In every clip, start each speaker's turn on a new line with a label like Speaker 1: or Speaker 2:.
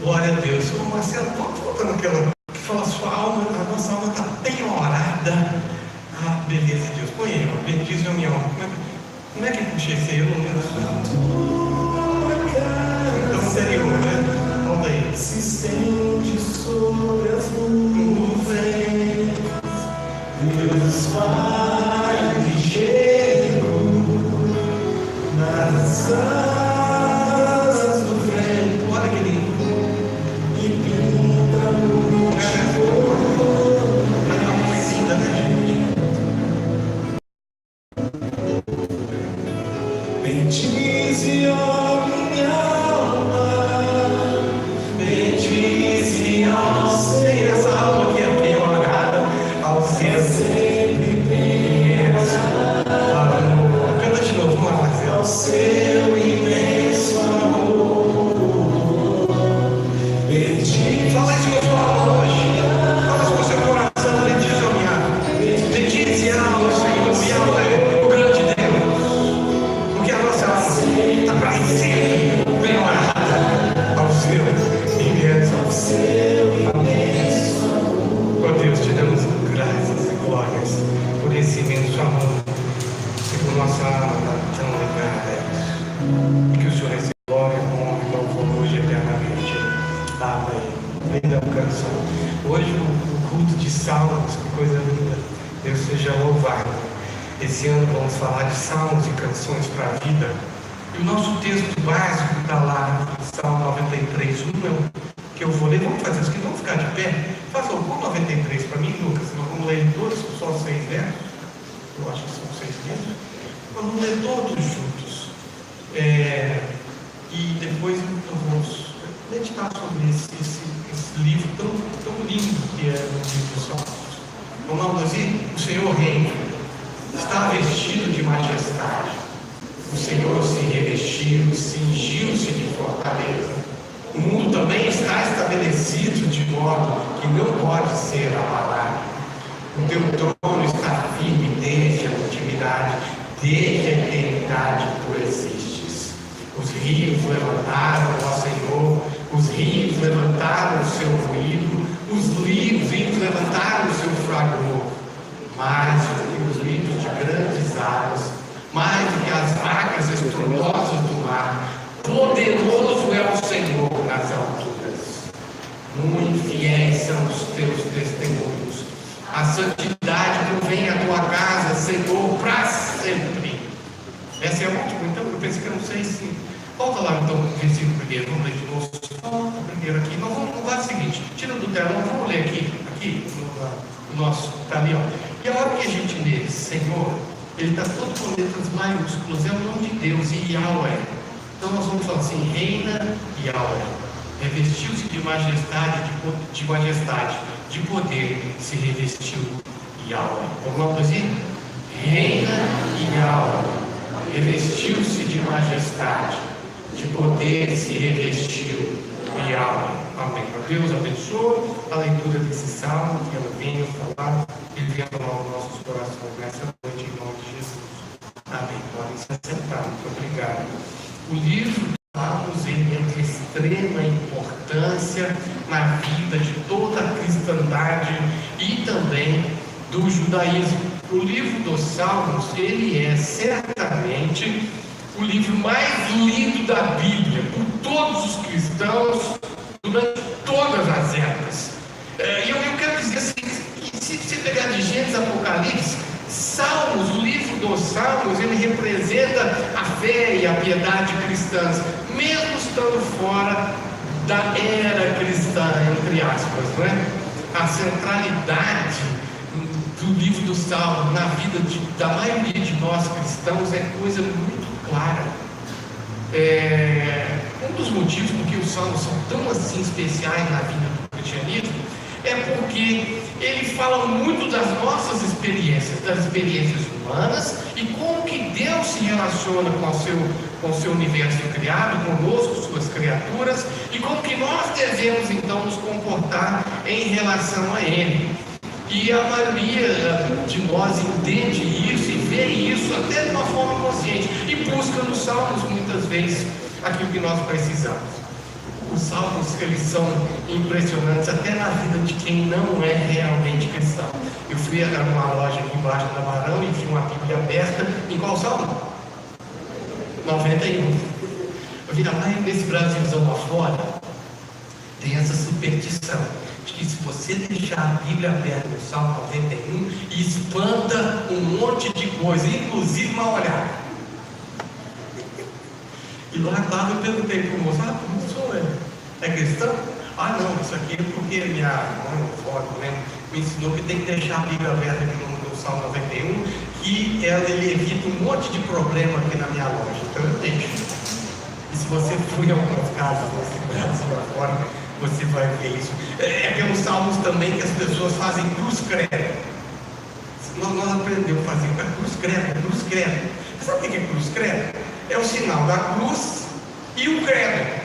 Speaker 1: Glória a Deus. Ô Marcelo, voltando aquela que fala, sua alma, a nossa alma está penhorada. Ah, beleza, Deus. Põe aí, ó. Bendiz a minha alma. Como é que puxei esse aí? Eu não lembro. Então, anterior, né? Volta aí. Se estende sobre as nuvens, Deus vai ligeiro nas asas do vento. Olha que lindo. E pinta no chão. É uma coisa linda, né, gente? Bendize, ó minha alma, bendize ao Senhor. Essa alma que é penhorada ao Senhor sempre pensa. Canta de novo, vamos lá, Marcelo. Ao seu imenso amor, bendize. Fala isso com a sua alma hoje. Fala isso com o seu coração. Bendize, ó minha alma. Bendize a alma, Senhor. Minha alma é o grande Deus. Porque a nossa alma está para sempre penhorada ao seu imenso amor. Oh Deus, te damos graças e glórias por esse imenso amor. E por nossa alma está tão ligada a isso. E que o Senhor receba glória, honra e louvor hoje eternamente. Amém. Linda canção. Hoje o culto de salmos, que coisa linda. Deus seja louvado. Esse ano vamos falar de salmos e canções para a vida. E o nosso texto básico está lá, Salmo 93, 1, que eu vou ler. Vamos fazer isso aqui, vamos ficar de pé. Faça o 93 para mim, Lucas. Nós vamos ler todos, só 6 versos. Eu acho que são 6 versos. Nós vamos ler todos juntos. E depois nós vamos meditar sobre esse livro tão lindo que é o livro dos Salmos. Vamos lá, dizer: o Senhor reina, está vestido de majestade. O Senhor se revestiu, cingiu-se de fortaleza. O mundo também está estabelecido de modo que não pode ser abalado. O teu trono está firme desde a antiguidade, desde a eternidade tu existes. Os rios levantaram, ó Senhor, os rios levantaram o seu ruído, os rios levantaram o seu fragor. Mais do que os rios de grandes águas, mais do que as vagas estrondosas do mar, poderoso é o Senhor nas alturas. Muito fiéis são os teus testemunhos. A santidade convém à tua casa, Senhor, para sempre. Essa é a última, então eu pensei que eu não sei se. Volta lá então no versículo primeiro, vamos ler de novo. Volta primeiro aqui. Nós vamos fazer o seguinte: tira do telão, vamos ler aqui no nosso, está ali, ó. E a hora que a gente lê Senhor, ele está todo com letras maiúsculas, é o nome de Deus, e Yahweh. Então nós vamos falar assim: reina Yahweh, revestiu-se de majestade, de poder, se revestiu Yahweh. Vamos lá dizer? Reina Yahweh, revestiu-se de majestade, de poder, se revestiu Yahweh. Amém. Deus abençoe a leitura desse salmo, que ela venha falar e venha falar aos nossos corações nessa noite, em nome de Jesus. Amém. Podem se assentar. Muito obrigado. O livro de Salmos ele é de extrema importância na vida de toda a cristandade e também do judaísmo. O livro dos Salmos ele é certamente o livro mais lido da Bíblia por todos os cristãos durante todas as épocas. E eu quero dizer assim, que se você pegar de Gênesis, Apocalipse, Salmos, o livro dos Salmos, ele representa a fé e a piedade cristãs, mesmo estando fora da era cristã, entre aspas, não é? A centralidade do livro dos Salmos na vida da maioria de nós cristãos é coisa muito clara. Um dos motivos por que os Salmos são tão assim especiais na vida do cristianismo é porque ele fala muito das nossas experiências, das experiências humanas e como que Deus se relaciona com o seu universo criado, conosco, suas criaturas, e como que nós devemos então nos comportar em relação a Ele. E a maioria de nós entende isso e vê isso até de uma forma consciente e busca nos Salmos muitas vezes aquilo que nós precisamos. Os salmos, eles são impressionantes até na vida de quem não é realmente cristão. Eu fui numa loja aqui embaixo da Barão e vi uma Bíblia aberta. Em qual salmo? 91. Eu vi lá nesse Brasilzão afora, tem essa superstição de que se você deixar a Bíblia aberta no Salmo 91, espanta um monte de coisa, inclusive mal olhar. E lá eu perguntei para o moço: o senhor é cristão? Ah, não, isso aqui é porque minha mãe, me ensinou que tem que deixar a Bíblia aberta aqui no Salmo 91, que ele evita um monte de problema aqui na minha loja. Então eu deixo. E se você for em algumas casas nesse Brasil agora, você vai ver isso. É pelos salmos também que as pessoas fazem cruz credo. Nós aprendemos a fazer cruz credo. Você sabe o que é cruz credo? É o sinal da cruz e o credo.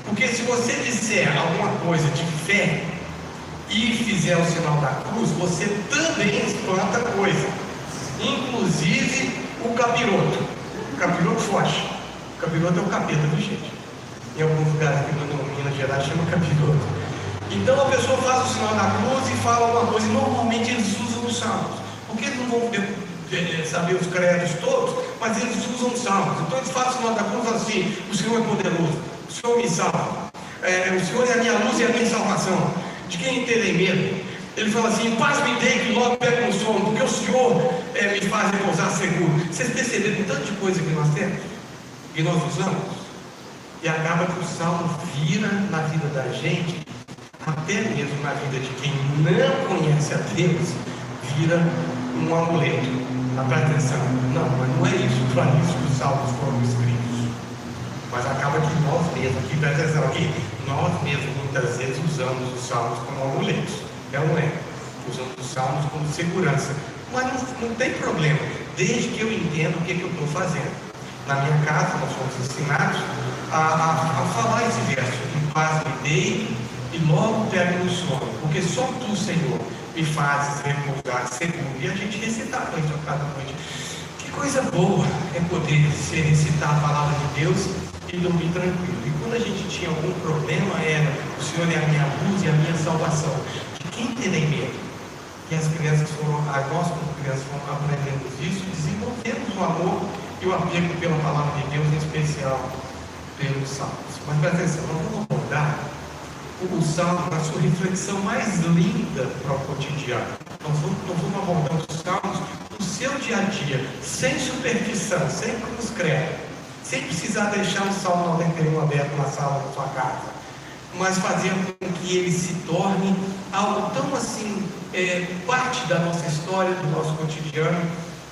Speaker 1: Porque se você disser alguma coisa de fé e fizer o sinal da cruz, você também espanta coisa, inclusive o capiroto. O capiroto foge. O capiroto é o capeta, viu, gente? Em alguns lugares aqui no Minas Gerais chama capiroto. Então a pessoa faz o sinal da cruz e fala alguma coisa, e normalmente eles usam os salmos, porque eles não vão saber os credos todos, mas eles usam os salmos. Então eles fazem o sinal da cruz assim: o Senhor é poderoso, o Senhor me salva, o Senhor é a minha luz e a minha salvação, de quem terei medo? Ele fala assim: paz me dei que logo pego no sono, porque o Senhor me faz repousar seguro. Vocês perceberam o tanto de coisa que nós temos, que nós usamos, e acaba que o salmo vira na vida da gente, até mesmo na vida de quem não conhece a Deus, vira um amuleto. Presta atenção, não, mas não é isso, para isso que os salmos foram escritos. Mas acaba que nós mesmos, aqui presta atenção aqui, nós mesmos muitas vezes usamos os salmos como amuletos. Não é? Usamos os salmos como segurança. Mas não tem problema, desde que eu entenda o que eu estou fazendo. Na minha casa nós fomos ensinados a falar esse verso: em paz me deito e logo pego no sono, porque só tu, Senhor, me fazes repousar seguro. E a gente recitava isso a cada noite. Que coisa boa é poder recitar a palavra de Deus e dormir tranquilo. E quando a gente tinha algum problema, era: o Senhor é a minha luz e a minha salvação, de quem terei medo? E as crianças nós como crianças fomos aprendendo isso, desenvolvemos o amor e o apego pela palavra de Deus, em especial pelos salmos. Mas presta atenção, nós vamos abordar o salmo na sua reflexão mais linda para o cotidiano. Nós vamos abordar os salmos no seu dia a dia, sem superstição, sem cruz credo, sem precisar deixar o Salmo 91 aberto na sala da sua casa, mas fazer com que ele se torne algo tão assim, parte da nossa história, do nosso cotidiano.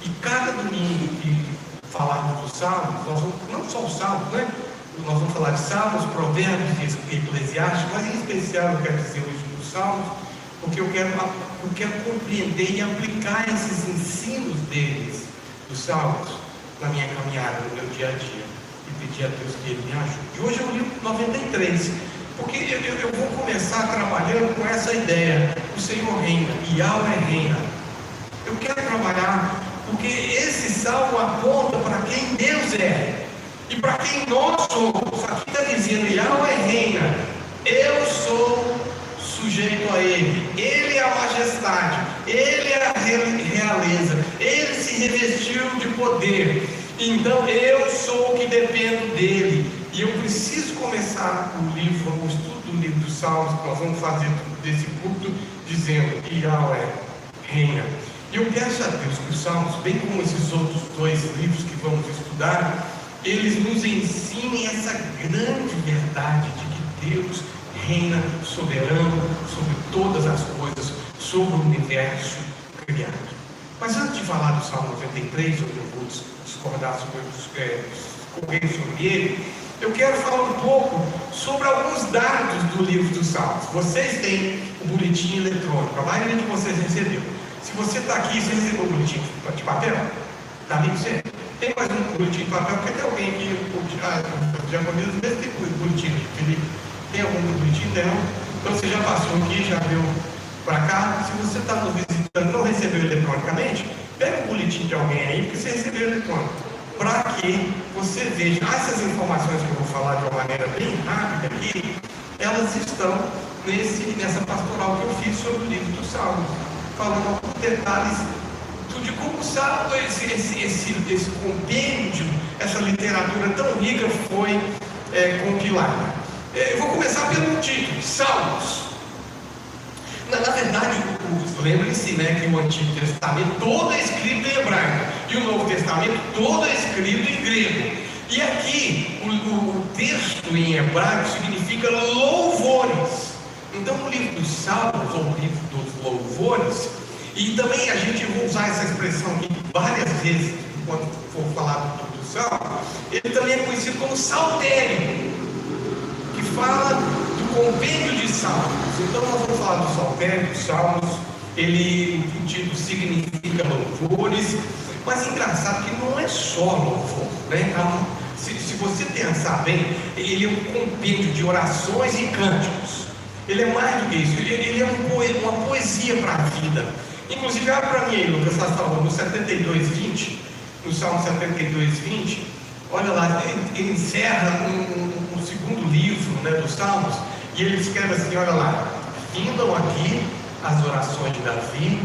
Speaker 1: E cada domingo que falarmos dos salmos, nós vamos, não só os salmos, né? Nós vamos falar de salmos, provérbios e eclesiásticos, mas em especial eu quero dizer hoje dos salmos, porque eu quero compreender e aplicar esses ensinos deles, dos salmos, na minha caminhada, no meu dia a dia, e pedir a Deus que Ele me ajude. Hoje é o livro 93, porque eu vou começar trabalhando com essa ideia: o Senhor reina, Yahweh reina. Eu quero trabalhar porque esse salmo aponta para quem Deus é e para quem nós somos. Aqui está dizendo: Yahweh reina, eu sou sujeito a Ele, Ele é a majestade, Ele é a realeza, Ele se revestiu de poder, então eu sou o que dependo dEle. E eu preciso começar o estudo do livro dos Salmos, que nós vamos fazer desse culto, dizendo que Yahweh reina. E eu peço a Deus que os Salmos, bem como esses outros dois livros que vamos estudar, eles nos ensinem essa grande verdade de que Deus reina soberano sobre todas as coisas, sobre o universo criado. Mas antes de falar do Salmo 93, onde eu vou discordar sobre ele, eu quero falar um pouco sobre alguns dados do livro dos Salmos. Vocês têm o boletim eletrônico, a maioria de vocês recebeu. Se você está aqui, você recebeu o boletim de papel? Está ali você? Tem mais um boletim de papel? Porque tem alguém aqui, já comigo, mesmo tem boletim, Felipe? Tem algum boletim? Não? Então você já passou aqui, já veio para cá. Se você está nos visitando e não recebeu eletronicamente, pega o boletim de alguém aí, porque você recebeu eletrônico, para que você veja essas informações que eu vou falar de uma maneira bem rápida aqui. elas estão nessa pastoral que eu fiz sobre o livro dos Salmos, falando alguns detalhes de como o Salmo, esse compêndio, essa literatura tão rica foi compilada. Eu vou começar pelo título, Salmos. Na verdade, lembre-se, que o Antigo Testamento todo é escrito em hebraico e o Novo Testamento todo é escrito em grego. E aqui o texto em hebraico significa louvores. Então o livro dos Salmos, ou o livro dos louvores, e também a gente vai usar essa expressão aqui várias vezes quando for falar do livro dos Salmos, ele também é conhecido como saltério, que fala do compêndio de salmos. Então nós vamos falar do saltério, dos salmos. O título significa louvores, mas é engraçado que não é só louvor, né? Se você pensar bem, ele é um compêndio de orações e cânticos. Ele é mais do que isso, ele é uma poesia para a vida. Inclusive, olha para mim aí, Lucas, está falando no 72:20, no Salmo 72:20, olha lá, ele encerra o segundo livro, dos Salmos, e ele escreve assim, olha lá: findam aqui as orações de Davi,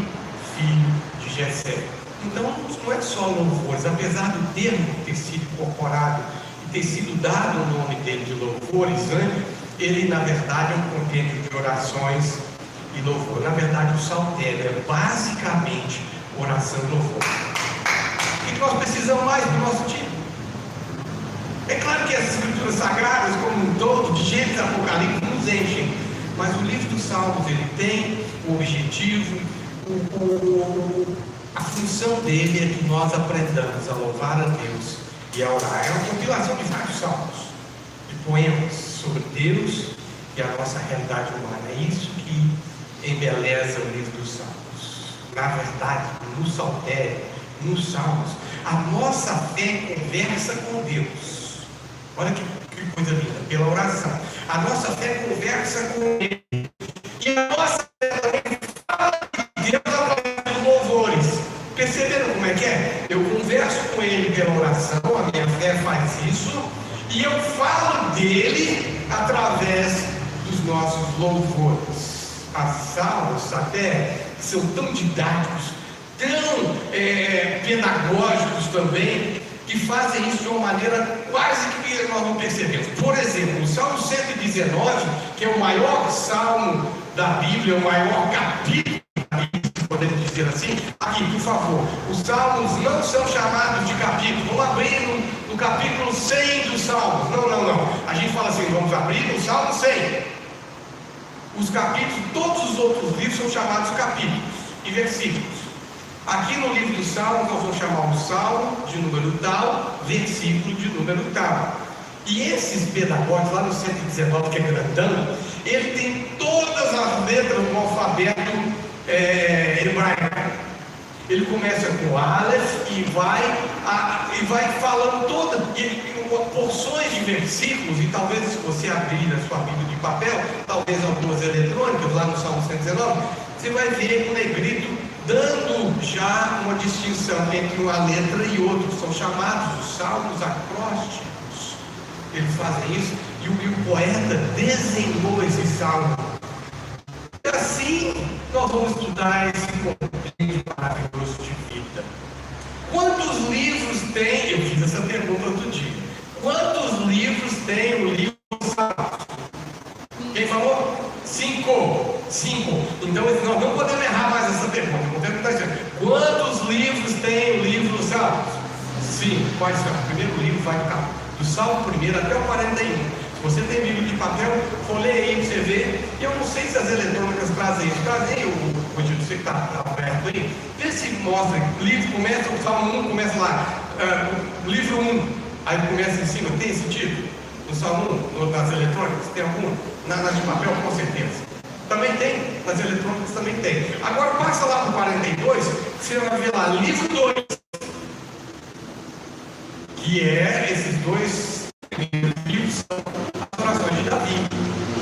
Speaker 1: filho de Jessé. Então, não é só louvores, apesar do termo ter sido incorporado e ter sido dado o nome dele de louvores, ele na verdade é um compêndio de orações e louvor. Na verdade, o saltério é basicamente oração e louvor. O que nós precisamos mais do nosso time? É claro que as escrituras sagradas, como um todo, de Gênesis e Apocalipse, nos enchem, mas o livro dos Salmos, ele tem o objetivo, a função dele é que nós aprendamos a louvar a Deus e a orar. É uma compilação de vários salmos, de poemas sobre Deus e a nossa realidade humana. É isso que embeleza o livro dos Salmos. Na verdade, no saltério, nos Salmos, a nossa fé conversa com Deus. Olha que coisa linda, pela oração. A nossa fé conversa com Ele. E a nossa fé também fala de Deus através dos louvores. Perceberam como é que é? Eu converso com Ele pela oração, a minha fé faz isso, e eu falo dele através dos nossos louvores. As salmos até são tão didáticos, tão pedagógicos também, que fazem isso de uma maneira quase que nós não percebemos. Por exemplo, o Salmo 119, que é o maior salmo da Bíblia, o maior capítulo da Bíblia, podemos dizer assim. Aqui, por favor, os salmos não são chamados de capítulo. Vamos abrir no capítulo 100 dos salmos. Não. A gente fala assim, vamos abrir no Salmo 100. Os capítulos, todos os outros livros são chamados capítulos e versículos. Aqui no livro dos Salmos, nós vamos chamar um salmo de número tal, versículo de número tal. E esses pedagogos, lá no 119, que é grandão, ele tem todas as letras do alfabeto hebraico. Ele começa com Aleph e vai falando porções de versículos, e talvez se você abrir a sua Bíblia de papel, talvez algumas eletrônicas, lá no Salmo 119, você vai ver um negrito dando já uma distinção entre uma letra e outra. São chamados os salmos acrósticos. Eles fazem isso, e o poeta desenhou esse salmo. E assim nós vamos estudar esse compêndio maravilhoso de vida. Quantos livros tem? Eu fiz essa pergunta outro dia. Quantos livros tem o livro dos Salmos? Quem falou? 5. Então nós não podemos errar mais essa pergunta. Eu vou perguntar assim: quantos livros tem o livro dos Salmos? 5. Quais são? O primeiro livro vai do Salmo 1 até o 41. Se você tem Bíblia de papel, folheia aí para você ver. Eu não sei se as eletrônicas trazem isso. Trazem o Edilson, você que está perto aí. Vê se mostra. O livro começa, o Salmo 1 começa lá. Livro 1. Aí começa em cima. Tem esse título? No Salmo 1, nas eletrônicas? Tem algum? Nas de papel, com certeza. Também tem. Nas eletrônicas também tem. Agora passa lá para o 42. Você vai ver lá, livro 2. Que é esses dois livros, as orações de Davi.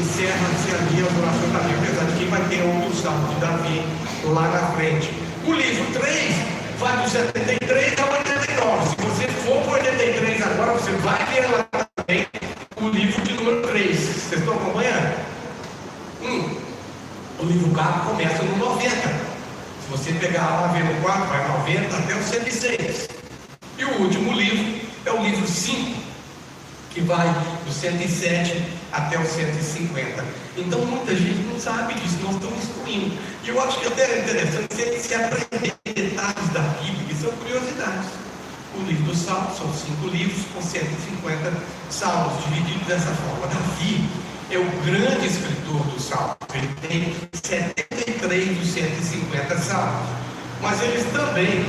Speaker 1: Encerra-se ali as orações de Davi, apesar de que vai ter outro salmo de Davi lá na frente. O livro 3 vai do 73 ao 89. Se você for para o 83 agora, você vai ver lá também o livro de número 3. Vocês estão acompanhando? O livro 4 começa no 90. Se você pegar lá, ver no 4, vai 90 até o 106. E o último livro é o livro 5, que vai do 107 até o 150. Então muita gente não sabe disso, nós estamos excluindo. E eu acho que até é interessante se aprender detalhes da Bíblia, que são curiosidades. O livro dos Salmos são 5 livros com 150 salmos, divididos dessa forma. Davi é o grande escritor dos Salmos. Ele tem 73 dos 150 salmos. Mas eles também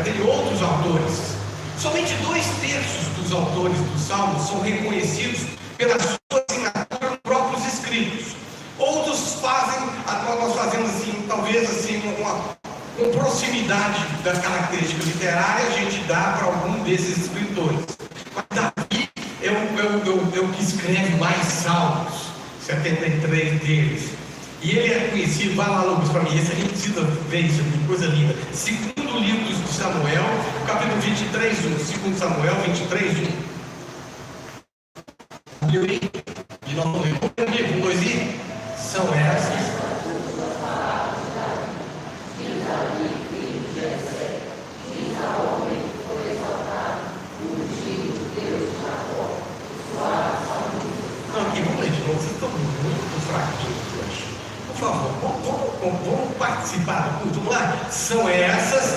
Speaker 1: têm outros autores. Somente 2/3 dos autores dos Salmos são reconhecidos pela sua assinatura nos próprios escritos. Outros fazem, nós fazemos assim, talvez assim, com proximidade da característica literária, a gente dá para algum desses escritores. Mas Davi é o que escreve mais salmos, 73 deles. E ele é conhecido, vai lá, Lucas, para mim, esse a gente precisa ver isso aqui, coisa linda. Segundo livro de Samuel, capítulo 23, 1. Segundo Samuel 23, 1. E nós vamos ler. Um, dois e são essas. Não, aqui, vamos ler de novo, vocês estão muito fraquinhos hoje. Por favor, vamos participar do culto. Vamos lá? São essas.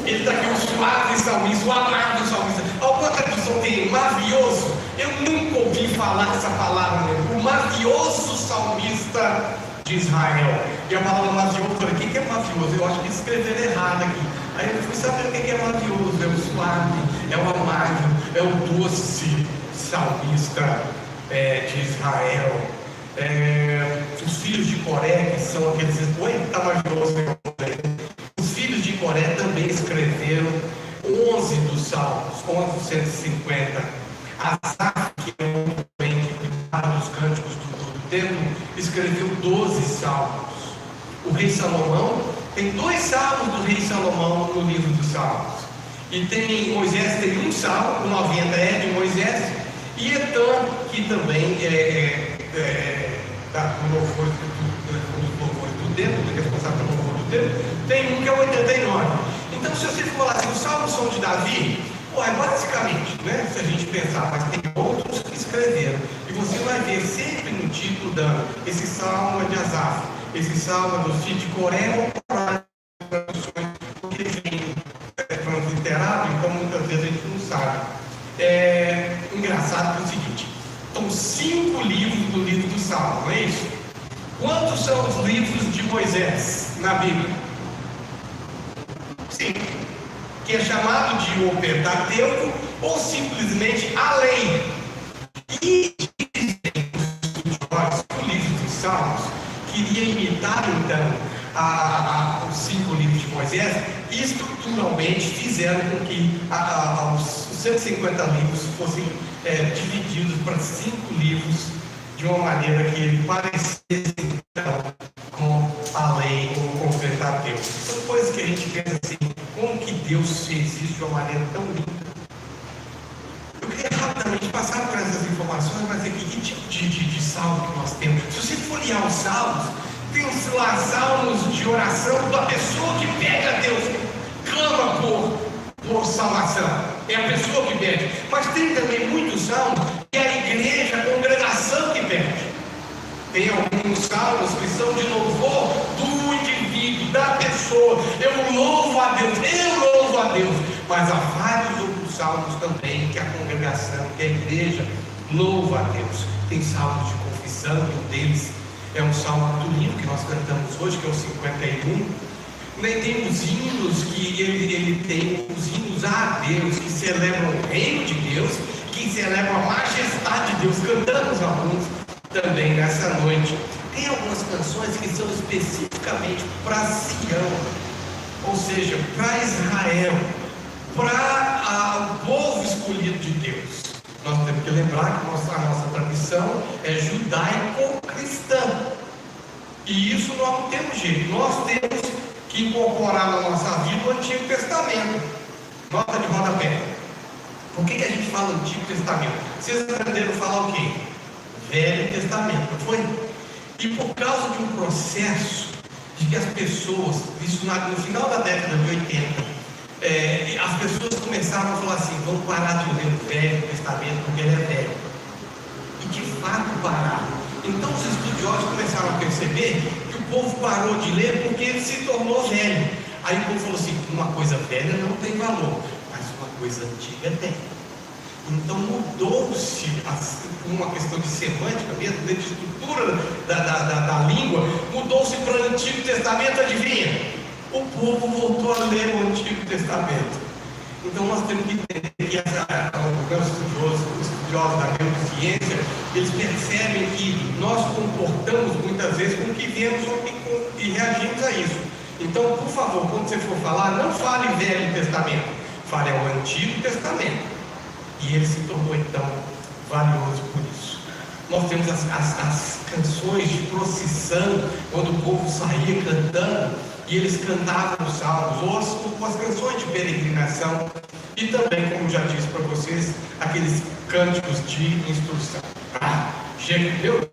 Speaker 1: Ele está aqui, o suave salmista, o amado salmista. Alguma tradução tem mavioso? Eu nunca ouvi falar essa palavra, né? O mavioso salmista de Israel. E a palavra mavioso, eu falei, o que é mavioso? Eu acho que escreveram errado aqui. Aí eu fui saber o que é mavioso. É o suave, é o amável, é o doce salmista de Israel. Os filhos de Coré, que são aqueles. Oi, está mavioso. Os filhos de Coré também escreveram 11 dos salmos, 11 dos 150. Asaf, que é muito bem que cuidava dos cânticos do templo, escreveu 12 salmos. O rei Salomão tem 2 salmos do rei Salomão no livro dos salmos. E tem Moisés, tem um salmo, o 90 é de Moisés, e Etã, que também está com louvor do templo, responsável pelo louvor do templo, tem um que é o 89. Então, se você for lá, assim, os salmos são de Davi, basicamente, né, se a gente pensar, mas tem outros que escreveram, e você vai ver sempre no título dando, esse salmo é de Asaf, esse salmo é do filho de Coré, porque vem literário, então muitas vezes a gente não sabe. Engraçado que é o seguinte, são 5 livros do livro do Salmo, não é isso? Quantos são os livros de Moisés na Bíblia? 5. Que é chamado de o Pentateuco ou simplesmente a lei. E o livro dos Salmos queria imitar então os 5 livros de Moisés e estruturalmente fizeram com que os 150 livros fossem divididos para 5 livros de uma maneira que ele parecesse então com a lei ou com o Pentateuco. São coisas que a gente pensa assim, como que Deus fez isso de uma maneira tão linda. Eu queria rapidamente passar por essas informações, mas aqui que tipo de salmo que nós temos. Se você folhear os salmos, tem lá salmos de oração da pessoa que pede a Deus, clama por salvação. É a pessoa que pede. Mas tem também muitos salmos que é a igreja, a congregação que pede. Tem alguns salmos que são de louvor do indivíduo, da pessoa. Eu louvo a Deus. Mas há vários outros salmos também que a congregação, que a igreja louva a Deus. Tem salmos de confissão, e um deles é um salmo muito lindo que nós cantamos hoje, que é o 51. Tem os hinos que ele tem, os hinos a Deus, que celebram o reino de Deus, que celebram a majestade de Deus. Cantamos alguns também nessa noite. Tem algumas canções que são especificamente para Sião, ou seja, para Israel, para o povo escolhido de Deus. Nós temos que lembrar que a nossa tradição é judaico-cristã, e isso nós não temos jeito. Nós temos que incorporar na nossa vida o Antigo Testamento. Nota de rodapé. Por que a gente fala Antigo Testamento? Vocês aprenderam a falar o quê? Velho Testamento, não foi? E por causa de um processo de que as pessoas, isso no final da década de 80, as pessoas começaram a falar assim: vamos parar de ler o Velho Testamento porque ele é velho. E de fato pararam. Então os estudiosos começaram a perceber que o povo parou de ler porque ele se tornou velho. Aí o povo falou assim: uma coisa velha não tem valor, mas uma coisa antiga tem. Então mudou-se uma questão de semântica mesmo, de estrutura da língua, mudou-se para o Antigo Testamento, adivinha? O povo voltou a ler o Antigo Testamento. Então nós temos que entender que os estudiosos da neurociência, eles percebem que nós comportamos muitas vezes com o que vemos e reagimos a isso. Então, por favor, quando você for falar, não fale Velho Testamento, fale ao Antigo Testamento. E ele se tornou então valioso por isso. Nós temos as canções de procissão, quando o povo saía cantando, e eles cantavam os salmos, ou as canções de peregrinação, e também, como já disse para vocês, aqueles cânticos de instrução. Meu Deus!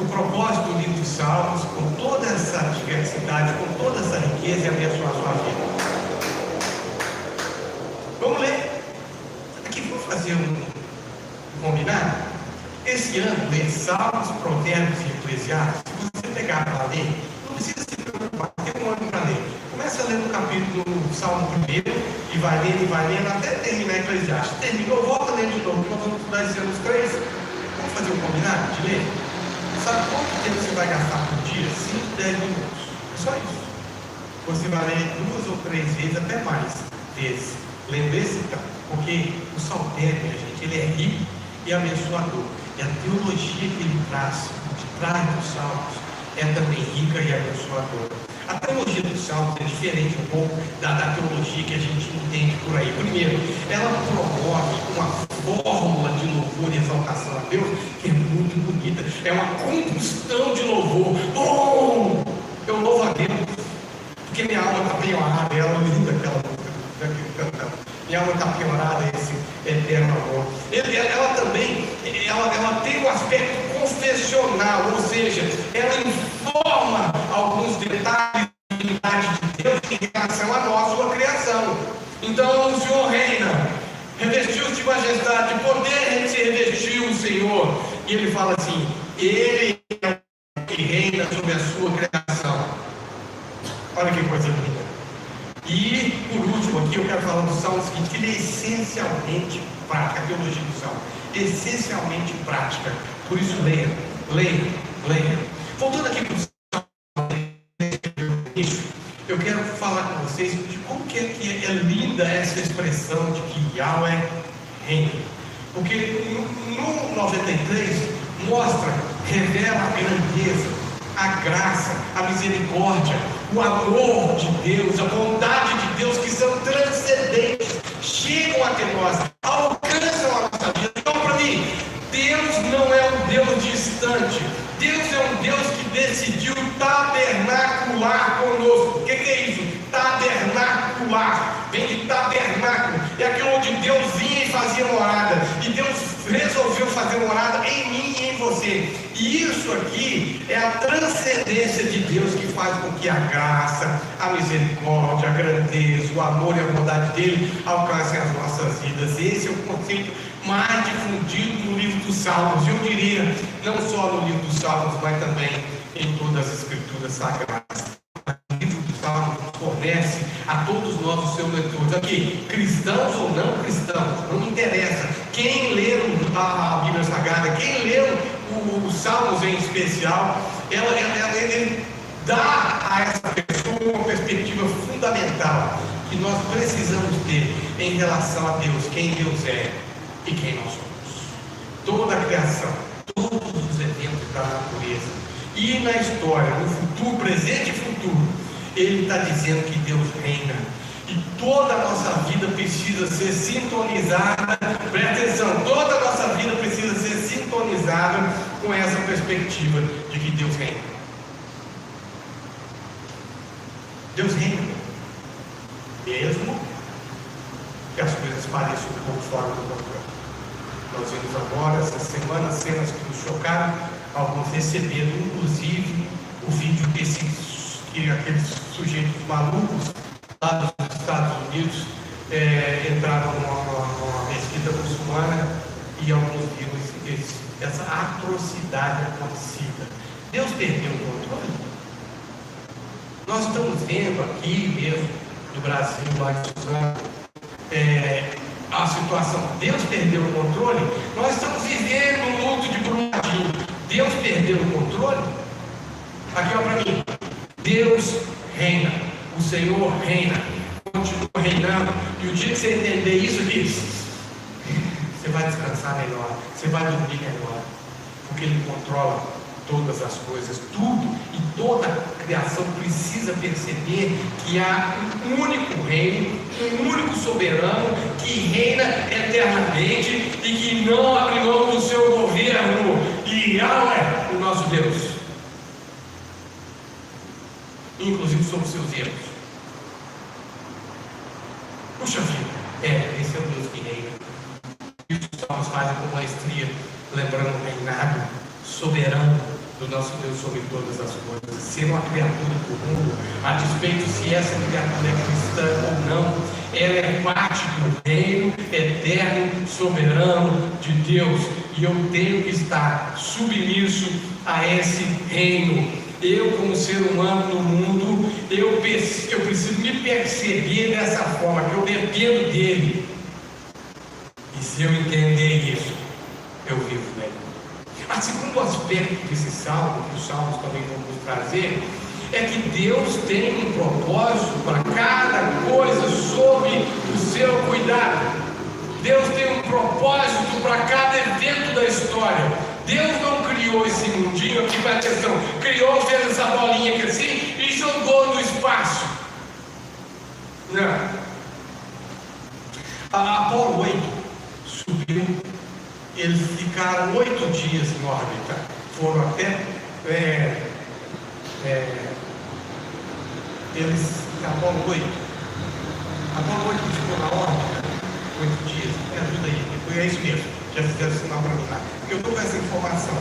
Speaker 1: O propósito do livro dos Salmos, com toda essa diversidade, com toda essa riqueza, é abençoar a sua vida. Vamos ler. Aqui vou fazer um combinado. Esse ano, ler Salmos, Provérbios e Eclesiastes. Se você pegar para ler, não precisa se preocupar, tem um ano para ler. Começa a ler no capítulo do Salmo 1 e vai lendo até terminar Eclesiastes. Terminou, volta a ler de novo, nós vamos estudar esse ano os 3. Vamos fazer um combinado de ler? Sabe quanto tempo você vai gastar por dia? 5, 10 minutos. É só isso. Você vai ler 2 ou 3 vezes, até mais vezes. Lembre-se, porque o saltério, gente, ele é rico e abençoador. E a teologia que ele traz, de trás dos salmos, é também rica e abençoadora. A teologia dos salmos é diferente um pouco da teologia que a gente entende por aí. Primeiro, ela promove uma fórmula de louvor e exaltação a Deus que é muito bonita. É uma combustão de louvor. Bom! Eu louvo a Deus, porque minha alma está penhorada. Ela é linda aquela música. Minha alma está penhorada, esse eterno amor. Ela também ela tem um aspecto confessional, ou seja, ela informa alguns detalhes da divindade de Deus em relação a nós, sua criação. Então o Senhor reina, revestiu-se de majestade, de poder se revestiu o Senhor. E ele fala assim: Ele é o que reina sobre a sua criação. Olha que coisa linda. E por último aqui eu quero falar do Salmo seguinte, que ele é essencialmente prática, a teologia do Salmo, essencialmente prática. Por isso leia. Voltando aqui para o Salmo, eu quero falar com vocês de como que é linda essa expressão de que Yahweh reina. Porque no 93 revela a grandeza, a graça, a misericórdia, o amor de Deus, a bondade de Deus, que são transcendentes, chegam até nós, alcançam a nossa vida. Então, para mim, Deus não é um Deus distante. Deus é um Deus que decidiu tabernacular conosco. O que é isso? Tabernacular. Vem de tabernáculo. É aquilo onde Deus vinha e fazia morada. E Deus resolveu fazer morada em mim e em você. E isso aqui é a transcendência de Deus que faz com que a graça, a misericórdia, a grandeza, o amor e a bondade dele alcancem as nossas vidas. Esse é o conceito mais difundido no livro dos Salmos. Eu diria, não só no livro dos Salmos, mas também em todas as escrituras sagradas. O livro dos Salmos fornece a todos nós os seus leitores. Aqui, cristãos ou não cristãos, não me interessa. Quem lê a Bíblia Sagrada, quem lê os Salmos em especial, ele dá a essa pessoa uma perspectiva fundamental que nós precisamos ter em relação a Deus, quem Deus é e quem nós somos. Toda a criação, todos os eventos da natureza e na história, no futuro, presente e futuro, ele está dizendo que Deus reina. E toda a nossa vida precisa ser sintonizada, presta atenção, toda a nossa vida precisa ser sintonizada com essa perspectiva de que Deus reina. Deus reina, mesmo que as coisas pareçam um pouco fora do controle. Nós vimos agora, essa semana, cenas que nos chocaram, alguns recebendo, inclusive, o vídeo que aqueles sujeitos malucos lá dos Estados Unidos entraram numa mesquita muçulmana e alguns viram essa atrocidade acontecida. Deus perdeu o controle? Nós estamos vendo aqui mesmo, no Brasil, lá em Suzano, a situação. Deus perdeu o controle? Nós estamos vivendo um luto de Brumadinho. Deus perdeu o controle? Aqui ó para mim. Deus reina. O Senhor reina. Continua reinando. E o dia que você entender isso, você vai descansar melhor. Você vai dormir melhor. Porque Ele controla todas as coisas, tudo, e toda a criação precisa perceber que há um único reino, um único soberano que reina eternamente e que não abre mão do seu governo. E é o nosso Deus, inclusive sobre os seus erros. Puxa vida, esse é o Deus que reina. E os salmos fazem com maestria, lembrando o reinado soberano do nosso Deus sobre todas as coisas. Ser uma criatura do mundo, a despeito se essa criatura é cristã ou não, ela é parte do reino eterno, soberano de Deus, e eu tenho que estar submisso a esse reino. Eu, como ser humano no mundo, eu preciso me perceber dessa forma, que eu dependo dele. E se eu entender isso, eu vivo melhor. O segundo aspecto desse salmo, que os salmos também vão nos trazer, é que Deus tem um propósito para cada coisa sob o seu cuidado. Deus tem um propósito para cada evento da história. Deus não criou esse mundinho aqui para atenção, criou, fez essa bolinha aqui assim e jogou no espaço. Não. A Apolo 8 subiu. Eles ficaram 8 dias em órbita. Foram até Apolo 8 ficou na órbita 8 dias. Me ajuda aí. É isso mesmo. Já fizeram sinal para mim lá. Eu estou com essa informação.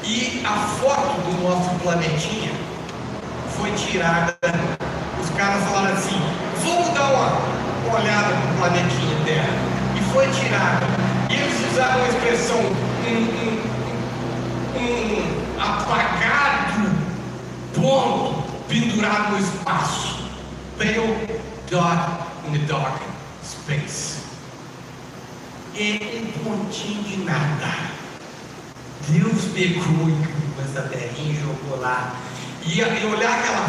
Speaker 1: E a foto do nosso planetinha foi tirada. Os caras falaram assim: vamos dar uma olhada no planetinha Terra. E foi tirada. E eles usaram a expressão apagado ponto pendurado no espaço. Pale dot in the dark space. É um pontinho de nada. Deus pegou essa terrinha e jogou lá. E olhar aquela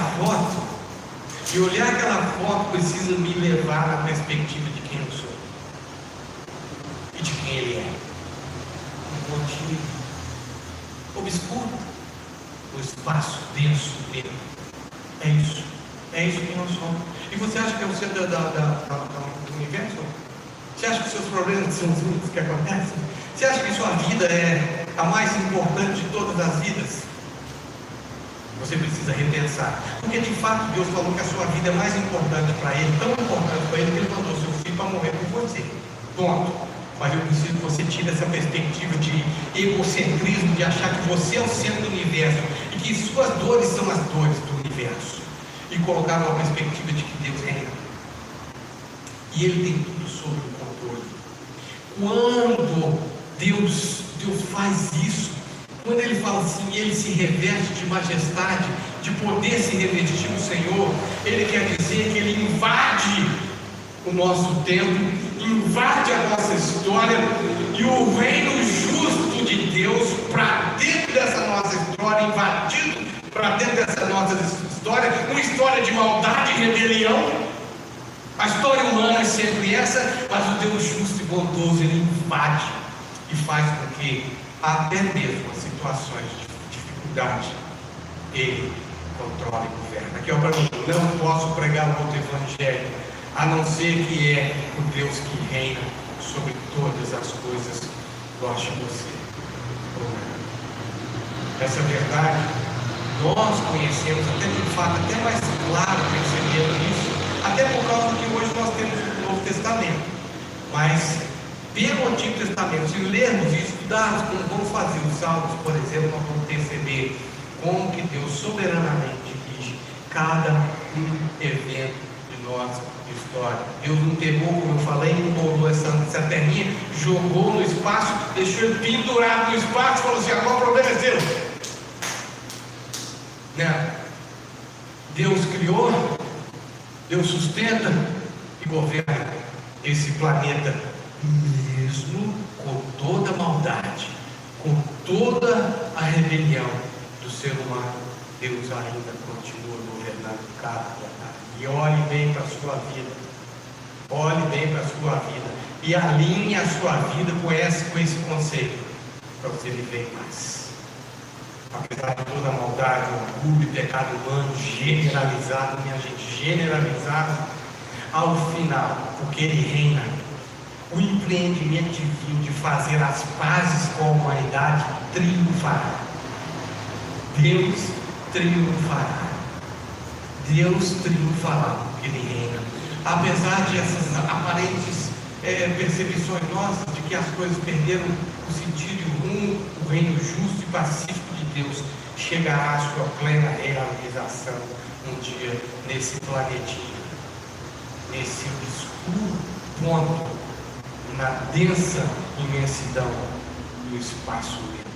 Speaker 1: foto precisa me levar na perspectiva de quem eu sou e de quem Ele é. Um pontinho obscuro no espaço denso dele. É isso que nós somos. E você acha que é o centro do universo? Você acha que os seus problemas são os únicos que acontecem? Você acha que sua vida é a mais importante de todas as vidas? Você precisa repensar. Porque de fato Deus falou que a sua vida é mais importante para Ele, tão importante para Ele, que Ele mandou seu filho para morrer por você. Ponto. Mas eu preciso que você tire essa perspectiva de egocentrismo, de achar que você é o centro do universo e que suas dores são as dores do universo. E colocar uma perspectiva de que Deus reina. E Ele tem tudo sob o controle. Quando Deus faz isso, quando Ele fala assim, Ele se reveste de majestade, de poder se revestir no Senhor, Ele quer dizer que Ele invade o nosso tempo, invade a nossa história, e o reino justo de Deus para dentro dessa nossa história, invadido para dentro dessa nossa história, uma história de maldade e rebelião. A história humana é sempre essa, mas o Deus justo e bondoso, Ele invade e faz com que até mesmo as situações de dificuldade Ele controla e governa. Aqui é para mim, não posso pregar o outro evangelho, a não ser que é o Deus que reina sobre todas as coisas, goste de você. Essa verdade nós conhecemos, até de fato, até mais claro percebendo isso, até por causa que hoje nós temos o Novo Testamento. Mas, pelo Antigo Testamento, se lermos e estudarmos como vamos fazer os Salmos, por exemplo, nós vamos perceber como que Deus soberanamente dirige cada evento de nossa história. Deus não pegou, como eu falei, embolou essa terrinha, jogou no espaço, deixou ele pendurado no espaço e falou assim: agora o problema é seu. Né? Deus criou, Deus sustenta e governa esse planeta, mesmo com toda a maldade, com toda a rebelião do ser humano. Deus ainda continua governando cada planeta. E olhe bem para a sua vida, olhe bem para a sua vida e alinhe a sua vida com esse conceito, para você viver em paz. Apesar de toda a maldade, orgulho e pecado humano generalizado, minha gente, generalizado, ao final, porque Ele reina, o empreendimento divino de fazer as pazes com a humanidade triunfará. Deus triunfará. Deus triunfará, porque Ele reina. Apesar de essas aparentes percepções nossas de que as coisas perderam o sentido e o rumo, o reino justo e pacífico de Deus chegará à sua plena realização um dia nesse planetinha, nesse escuro ponto, na densa imensidão do espaço negro.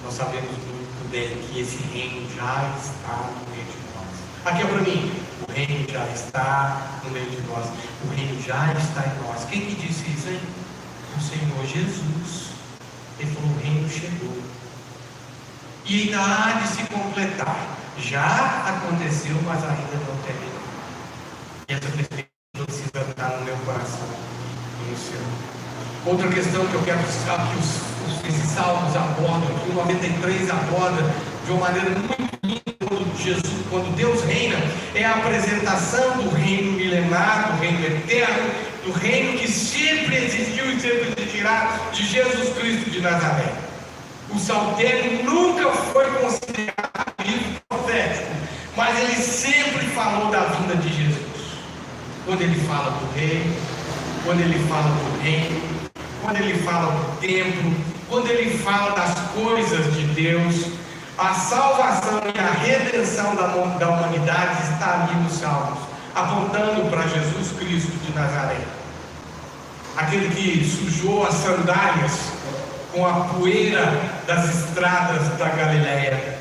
Speaker 1: Nós sabemos muito bem que esse reino já está no meio de nós. Aqui é para mim, o reino já está no meio de nós, o reino já está em nós. Quem que disse isso, hein? O Senhor Jesus. Ele falou: o reino chegou e ainda há de se completar. Já aconteceu, mas ainda não terminou. E essa perspectiva precisa estar no meu coração e no seu. Outra questão que eu quero destacar, que esses salmos abordam, que o 93 aborda de uma maneira muito linda, quando Deus reina, é a apresentação do reino milenar, do reino eterno, do reino que sempre existiu e sempre existirá, de Jesus Cristo de Nazaré. O saltério nunca foi considerado um livro profético, mas ele sempre falou da vinda de Jesus. Quando ele fala do reino, quando ele fala do reino, quando ele fala do templo, quando ele fala das coisas de Deus, a salvação e a redenção da humanidade está ali nos Salmos, apontando para Jesus Cristo de Nazaré, aquele que sujou as sandálias com a poeira das estradas da Galileia.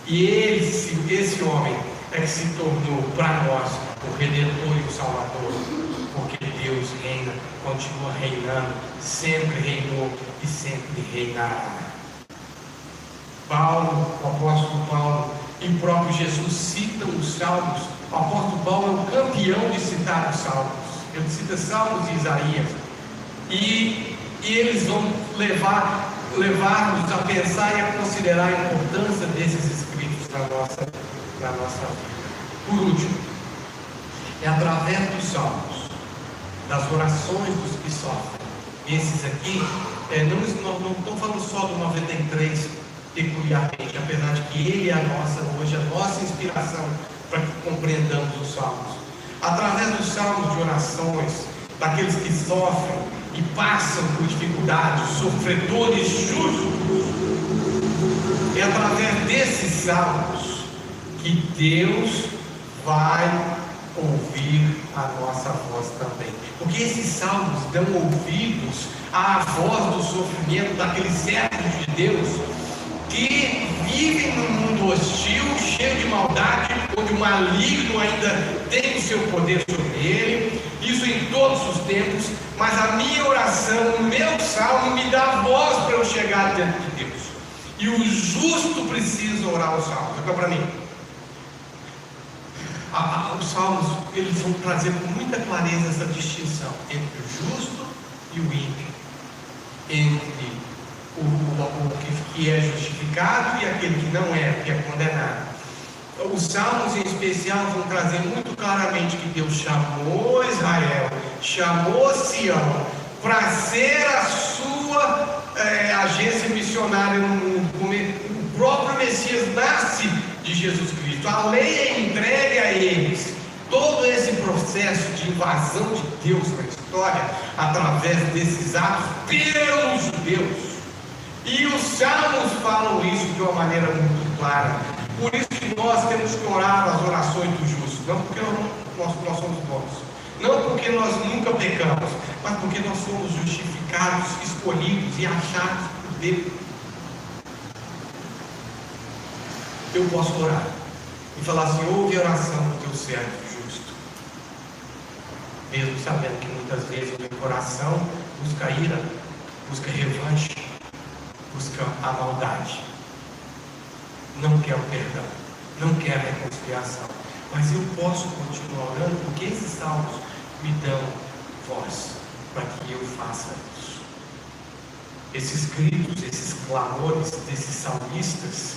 Speaker 1: E esse homem é que se tornou para nós o Redentor e o Salvador, porque Deus reina, continua reinando, sempre reinou e sempre reinará. Paulo, o apóstolo Paulo e o próprio Jesus citam os Salmos. O apóstolo Paulo é o campeão de citar os Salmos. Ele cita Salmos e Isaías. E eles vão levar-nos a pensar e a considerar a importância desses escritos na nossa vida. Por último, é através dos Salmos, das orações dos que sofrem. Esses aqui, não estamos falando só do 93 peculiarmente, apesar de que ele é hoje a nossa inspiração para que compreendamos os Salmos. Através dos Salmos de orações, daqueles que sofrem e passam por dificuldades, sofredores justos, é através desses Salmos que Deus vai ouvir a nossa voz também, porque esses Salmos dão ouvidos à voz do sofrimento daqueles servos de Deus que vivem num mundo hostil, cheio de maldade, onde o maligno ainda tem o seu poder sobre ele, isso em todos os tempos. Mas a minha oração, o meu salmo me dá voz para eu chegar diante de Deus, e o justo precisa orar os salmos. Agora para mim, os salmos, eles vão trazer com muita clareza essa distinção entre o justo e o ímpio, entre o que é justificado e aquele que não é, que é condenado. Os salmos em especial vão trazer muito claramente que Deus chamou Israel, chamou Sião para ser a sua agência missionária no mundo, como o próprio Messias nasce de Jesus Cristo. A lei é entregue a eles. Todo esse processo de invasão de Deus na história, através desses atos pelos judeus. E os salmos falam isso de uma maneira muito clara. Por isso que nós temos que orar as orações do justo. Não porque nós somos bons, não porque nós nunca pecamos, mas porque nós somos justificados, escolhidos e achados por Deus. Eu posso orar e falar assim: ouve a oração do teu servo justo, mesmo sabendo que muitas vezes o meu coração busca ira, busca revanche, busca a maldade, não quer o perdão, não quer a reconciliação. Mas eu posso continuar orando, porque esses salmos me dão voz para que eu faça isso. Esses gritos, esses clamores desses salmistas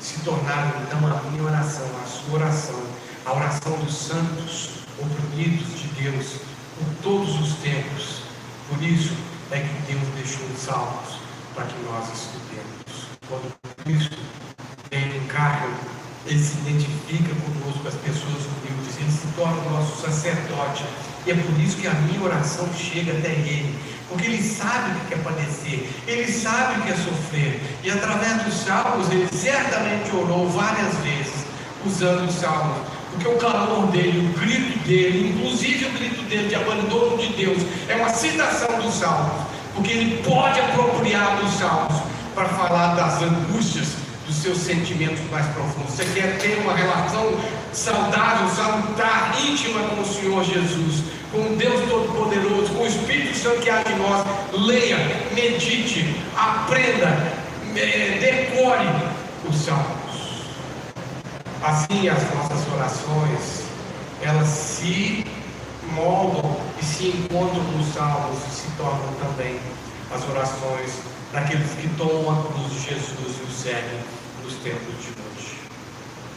Speaker 1: se tornaram então a minha oração, a sua oração, a oração dos santos, oprimidos de Deus por todos os tempos. Por isso é que Deus deixou os salmos para que nós estudemos. Quando Cristo vem em carne, Ele se identifica conosco, as pessoas humildes, Ele se torna o nosso sacerdote. E é por isso que a minha oração chega até Ele, porque Ele sabe o que é padecer, Ele sabe o que é sofrer. E através dos salmos, Ele certamente orou várias vezes, usando os salmos, porque o clamor dele, o grito dele, inclusive o grito dele de abandono de Deus, é uma citação dos salmos, porque Ele pode apropriar dos salmos para falar das angústias, dos seus sentimentos mais profundos. Você quer ter uma relação saudável, salutar, íntima com o Senhor Jesus, com o Deus Todo-Poderoso, com o Espírito Santo que há em nós? Leia, medite, aprenda, decore os salmos. Assim as nossas orações, elas se moldam e se encontram nos salmos e se tornam também as orações daqueles que tomam a cruz de Jesus e o seguem nos tempos de hoje.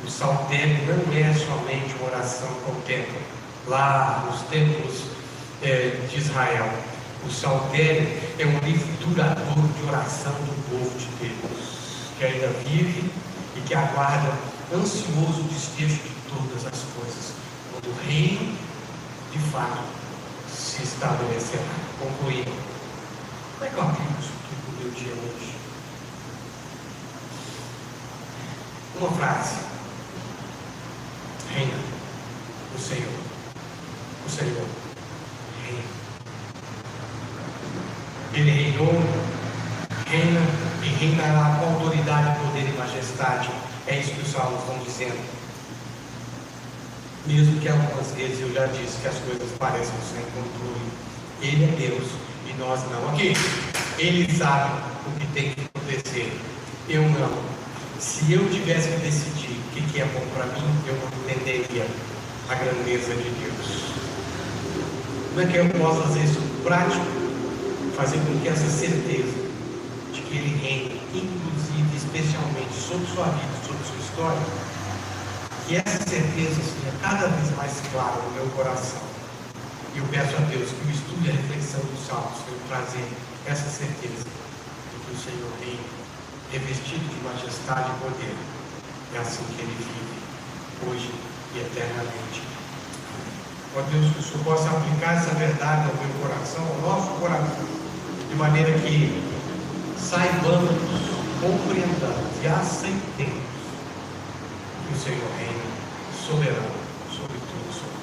Speaker 1: O saltério não é somente uma oração contempla lá nos templos de Israel. O saltério é um livro duradouro de oração do povo de Deus, que ainda vive e que aguarda ansioso o desfecho de todas as coisas, quando o reino de fato se estabelecerá. Concluindo, como é que eu aplico isso aqui para o meu dia hoje? Uma frase: reina o Senhor, o Senhor reina. Ele reinou, reina e reinará com autoridade, poder e majestade. É isso que os salmos estão dizendo. Mesmo que algumas vezes eu já disse que as coisas parecem sem controle, Ele é Deus e nós não. Aqui, Ele sabe o que tem que acontecer, eu não. Se eu tivesse que decidir o que é bom para mim, eu não entenderia a grandeza de Deus. Como é que eu posso fazer isso prático? Fazer com que essa certeza de que Ele reina, inclusive, especialmente sobre sua vida, sobre sua história, que essa certeza seja cada vez mais clara no meu coração. E eu peço a Deus que o estudo e a reflexão dos salmos venham trazer essa certeza de que o Senhor reina, revestido de majestade e poder. É assim que Ele vive, hoje e eternamente. Ó Deus, que o Senhor possa aplicar essa verdade ao meu coração, ao nosso coração, de maneira que saibamos, compreendamos e aceitemos que o Senhor reina soberano sobre tudo, sobre